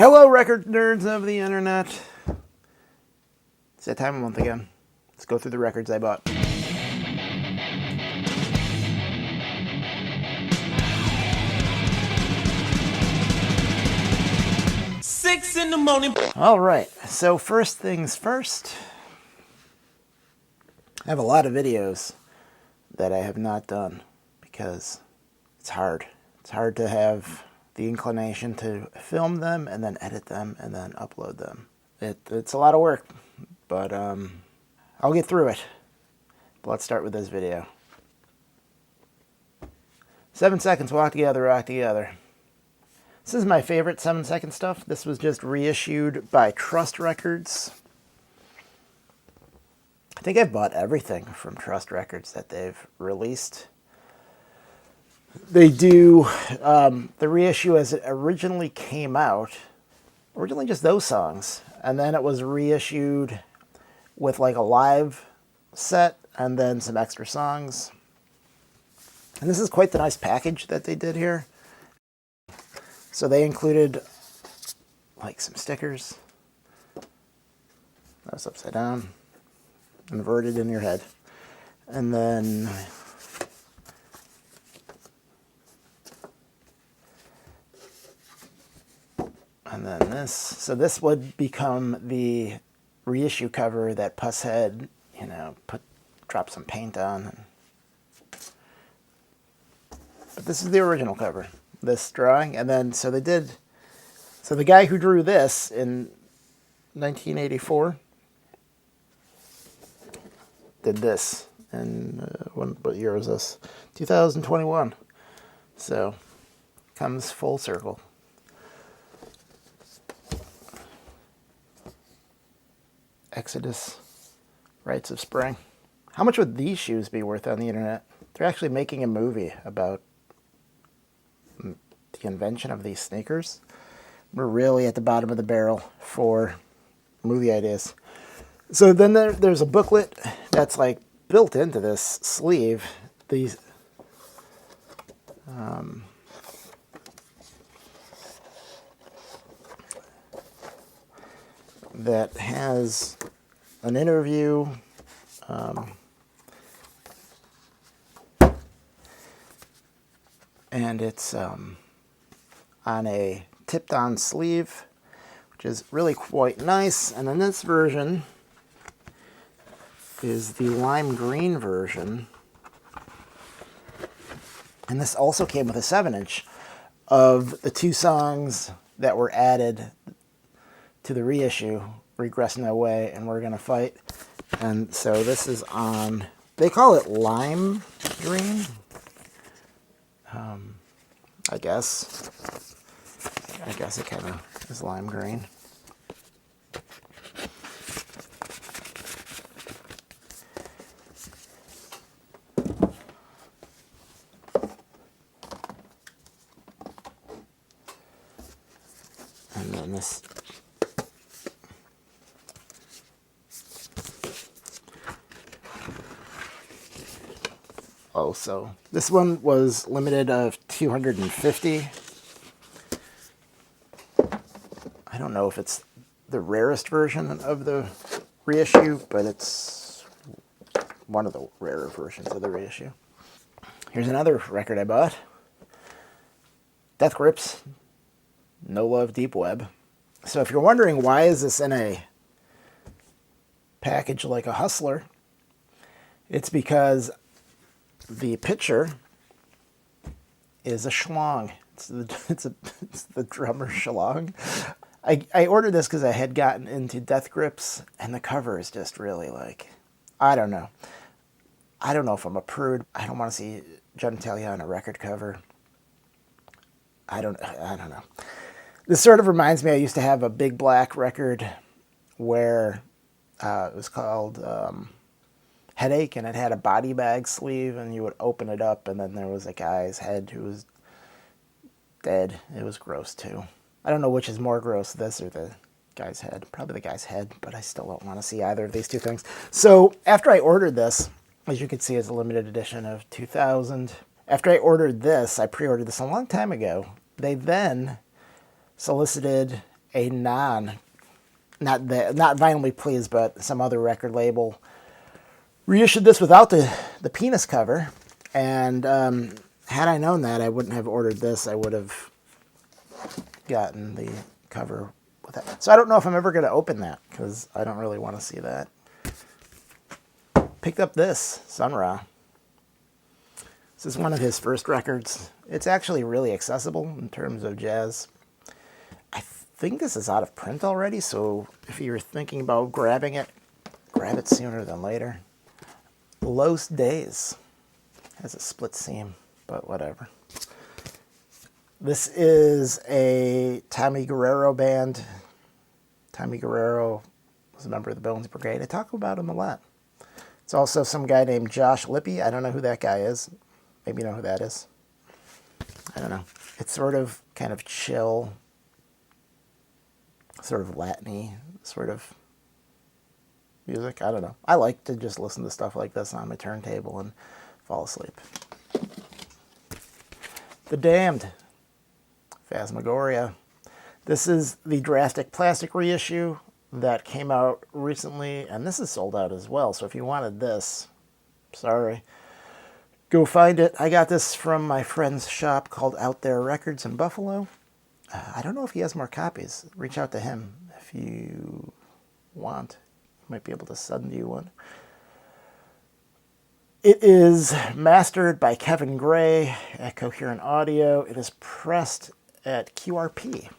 Hello, record nerds of the internet. It's that time of month again. Let's go through the records I bought. Six in the morning. All right, so first things first. I have a lot of videos that I have not done because it's hard. It's hard to have the inclination to film them and then edit them and then upload them. It's a lot of work, but I'll get through it. But let's start with this video. 7 seconds, walk together, rock together. This is my favorite 7-second stuff. This was just reissued by Trust Records. I think I've bought everything from Trust Records that they've released. They do the reissue as it originally came out, originally just those songs, and then it was reissued with like a live set and then some extra songs. And this is quite the nice package that they did here. So they included like some stickers. That's upside down, inverted in your head. And then this. So this would become the reissue cover that Puss had, drop some paint on. But this is the original cover, this drawing. And then, so the guy who drew this in 1984 did this. And what year was this? 2021. So, comes full circle. Exodus, Rites of Spring. How much would these shoes be worth on the internet? They're actually making a movie about the invention of these sneakers. We're really at the bottom of the barrel for movie ideas. So then there's a booklet that's like built into this sleeve. These that has an interview, and it's on a tipped-on sleeve, which is really quite nice. And then this version is the lime green version, and this also came with a 7-inch of the 2 songs that were added to the reissue, Regressing Away and We're Gonna Fight. And so this is on, they call it lime green, I guess it kind of is lime green. And then this, so this one was limited of 250. I don't know if it's the rarest version of the reissue, but it's one of the rarer versions of the reissue. Here's another record I bought. Death Grips, No Love, Deep Web. So if you're wondering why is this in a package like a Hustler, it's because the picture is a schlong. It's the drummer schlong. I ordered this because I had gotten into Death Grips, and the cover is just really like, I don't know. I don't know if I'm a prude. I don't want to see genitalia on a record cover. I don't know. This sort of reminds me, I used to have a big black record where it was called Headache, and it had a body bag sleeve, and you would open it up, and then there was a guy's head who was dead. It was gross too. I don't know which is more gross, this or the guy's head. Probably the guy's head, but I still don't want to see either of these two things. So after I ordered this, as you can see, it's a limited edition of 2000. After I ordered this, I pre-ordered this a long time ago. They then solicited a not Vinyl Me Please, but some other record label reissued this without the penis cover. And had I known that, I wouldn't have ordered this. I would have gotten the cover with that. So I don't know if I'm ever going to open that, because I don't really want to see that. Picked up this, Sun Ra. This is one of his first records. It's actually really accessible in terms of jazz. I think this is out of print already, so if you're thinking about grabbing it, grab it sooner than later. Los Days has a split seam, but whatever. This is a Tommy Guerrero band. Tommy Guerrero was a member of the Bones Brigade. I talk about him a lot. It's also some guy named Josh Lippy. I don't know who that guy is. Maybe you know who that is. I don't know. It's sort of kind of chill, sort of Latin-y sort of music. I don't know. I like to just listen to stuff like this on my turntable and fall asleep. The Damned, Phantasmagoria. This is the Drastic Plastic reissue that came out recently, and this is sold out as well. So if you wanted this, sorry, go find it. I got this from my friend's shop called Out There Records in Buffalo. I don't know if he has more copies. Reach out to him if you want. He might be able to send you one. It is mastered by Kevin Gray at Coherent Audio. It is pressed at QRP.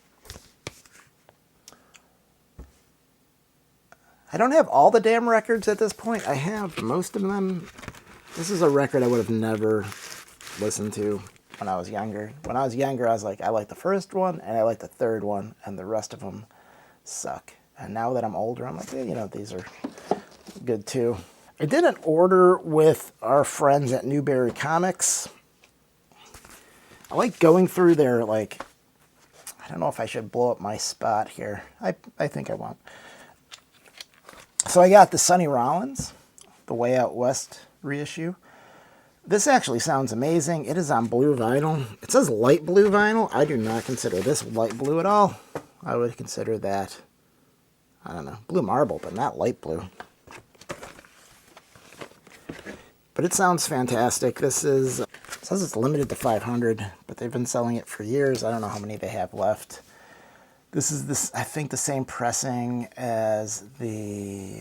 I don't have all the damn records at this point. I have most of them. This is a record I would have never listened to when I was younger. When I was younger, I was like, I like the first one and I like the third one, and the rest of them suck. And now that I'm older, I'm like, yeah, you know, these are good too. I did an order with our friends at Newberry Comics. I like going through their, like, I don't know if I should blow up my spot here. I think I won't. So I got the Sonny Rollins, the Way Out West reissue. This actually sounds amazing. It is on blue vinyl. It says light blue vinyl. I do not consider this light blue at all. I would consider that, I don't know, blue marble, but not light blue. But it sounds fantastic. This is, it says it's limited to 500, but they've been selling it for years. I don't know how many they have left. This is, I think, the same pressing as the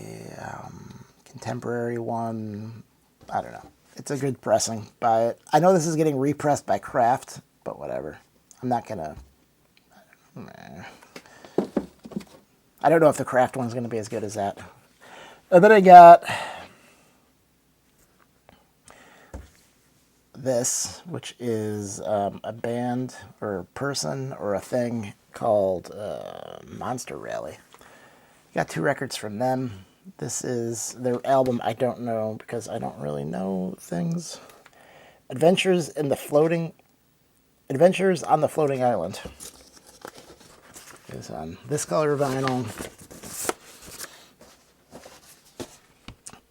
contemporary one. I don't know. It's a good pressing. Buy it. I know this is getting repressed by Kraft, but whatever. I'm not going to... I don't know if the Kraft one's going to be as good as that. And then I got this, which is a band or a person or a thing called Monster Rally. Got 2 records from them. This is their album, I don't know, because I don't really know things. Adventures on the Floating Island. Is on this color vinyl.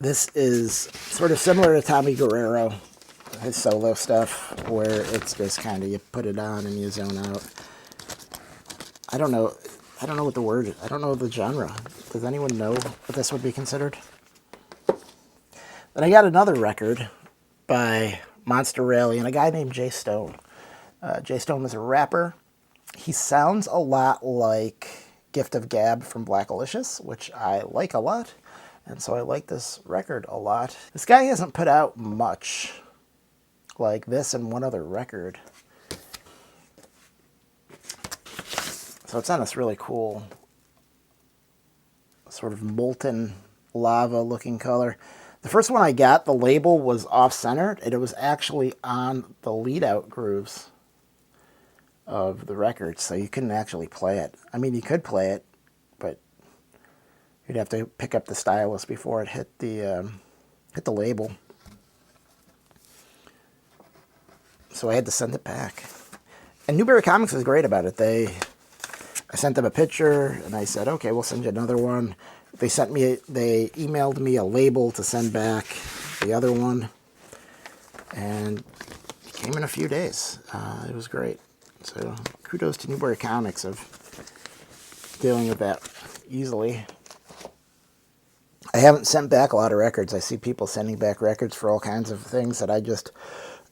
This is sort of similar to Tommy Guerrero, his solo stuff, where it's just kind of you put it on and you zone out. I don't know what the word is. I don't know the genre. Does anyone know what this would be considered? Then I got another record by Monster Rally and a guy named Jay Stone. Jay Stone was a rapper. He sounds a lot like Gift of Gab from Blackalicious, which I like a lot. And so I like this record a lot. This guy hasn't put out much like this and one other record. So it's on this really cool sort of molten lava looking color. The first one I got, the label was off-centered, and it was actually on the lead-out grooves of the record, so you couldn't actually play it. I mean, you could play it, but you'd have to pick up the stylus before it hit the label. So I had to send it back. And Newberry Comics was great about it. I sent them a picture, and I said, okay, we'll send you another one. They emailed me a label to send back the other one, and it came in a few days. It was great. So kudos to Newberry Comics of dealing with that easily. I haven't sent back a lot of records. I see people sending back records for all kinds of things that I just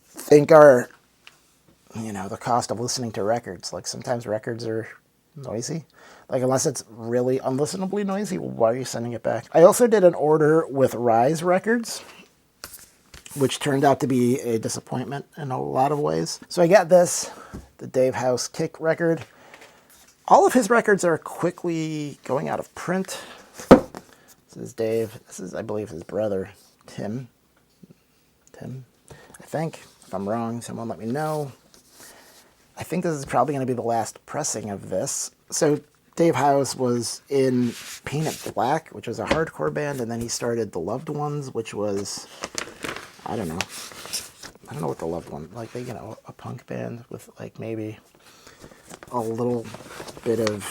think are, you know, the cost of listening to records. Like sometimes records are noisy. Like unless it's really unlistenably noisy, why are you sending it back? I also did an order with Rise Records, which turned out to be a disappointment in a lot of ways. So I got this, the Dave House Kick record. All of his records are quickly going out of print. This is Dave. This is, I believe, his brother, Tim. I think. If I'm wrong, someone let me know. I think this is probably going to be the last pressing of this. So Dave House was in Paint It Black, which was a hardcore band, and then he started The Loved Ones, which was, I don't know what The Loved One, like, you know, a punk band with like maybe a little bit of,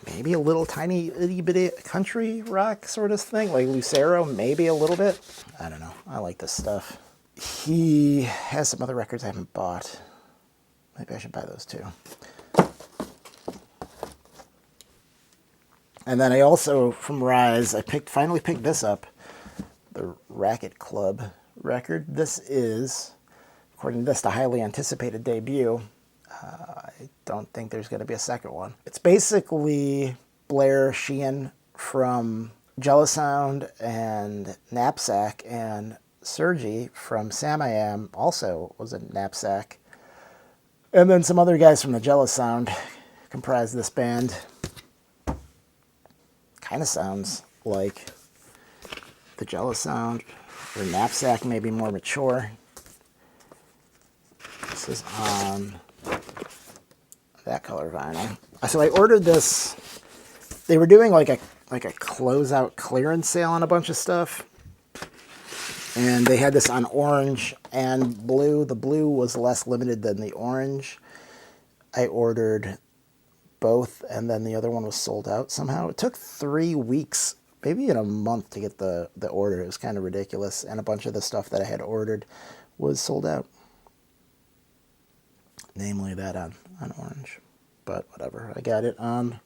maybe a little tiny itty bitty country rock sort of thing, like Lucero, maybe a little bit. I don't know. I like this stuff. He has some other records I haven't bought. Maybe I should buy those too. And then I also, from Rise, I finally picked this up, the Racket Club record. This is, according to this, the highly anticipated debut. I don't think there's going to be a second one. It's basically Blair Sheehan from Jellosound and Knapsack, and Sergi from Sam I Am also was in Knapsack. And then some other guys from the Jellosound comprise this band. Kind of sounds like the Jellosound, or Knapsack, maybe more mature. This is on that color vinyl. So I ordered this. They were doing like a closeout clearance sale on a bunch of stuff, and they had this on orange and blue. The blue was less limited than the orange. I ordered both, and then the other one was sold out somehow. It took 3 weeks, maybe in a month, to get the order. It was kind of ridiculous, and a bunch of the stuff that I had ordered was sold out. Namely that on orange. But whatever, I got it on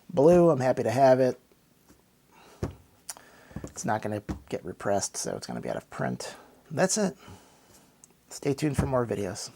blue. I'm happy to have it. It's not going to get repressed, so it's going to be out of print. That's it. Stay tuned for more videos.